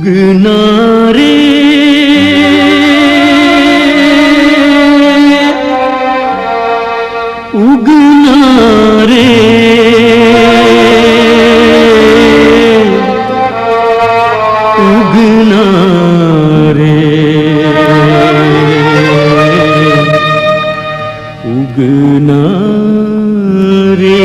उगना रे उगना रे उगना रे उगना रे।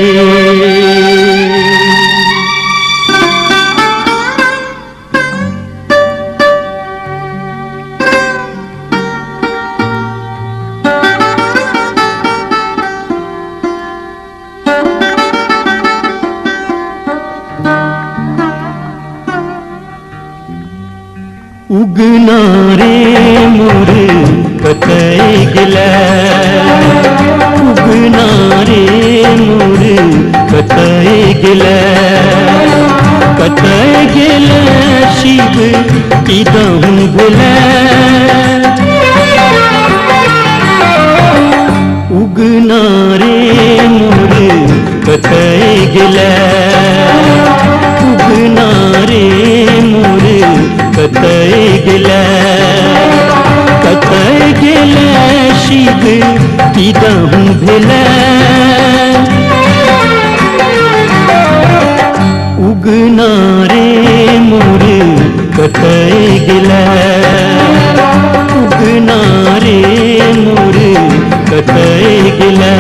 उगना रे मोर कतई गिला, उगना रे मोर कतई गिला, कतई गिला शिव इदहु भुला। उगना रे मोर कतई गिला, उगना रे मोर कतई गिला, कतई गिला शिव इदहु भुला। उगना रे मोर कतई गिला, उगना रे मोर कतई गिला।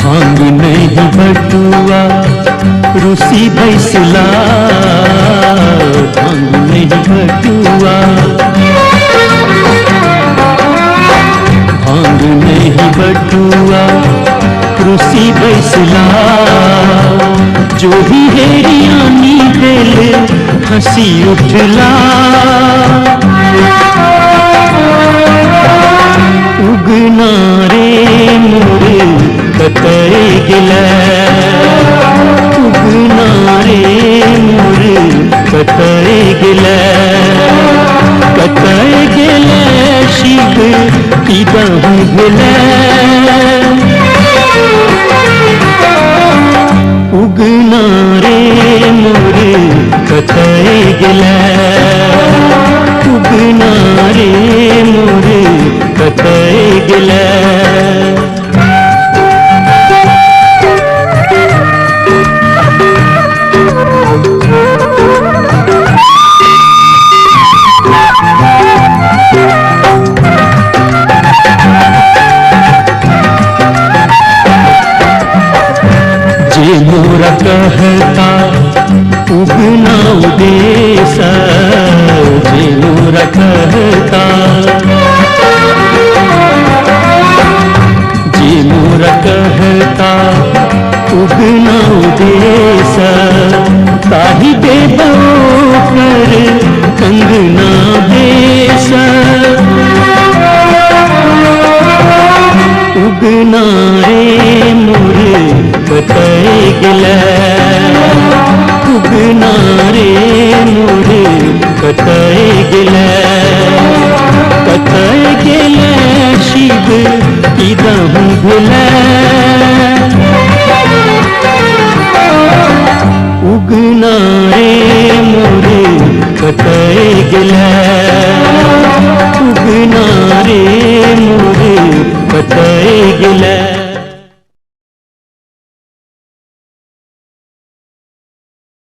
भांग नहीं बटुआ रूसी भैसला, भांग नहीं बटुआ, भांग नहीं बटुआ रूसी भैसला। जो भी हेरियानी दिल हंसी उठला। उगना रे मोर कतई गिला, उगना रे मोर कतई गिला, कतई गिला शिव इदहु भुला। उगना रे मोर कतई गिला, उगना रे मोर कतई गिला। जे मोरा कहता उगना उदेश, जे मोरा कहता, जे मोरा कहता उगना उदेश। ताही देबो कर कंगना बेस। उगना रे मोर कतई गिला, उगना रे मोर कतई गिला, कतई गिला शिव इदहु भुला। उगना रे मोर कतई गिला,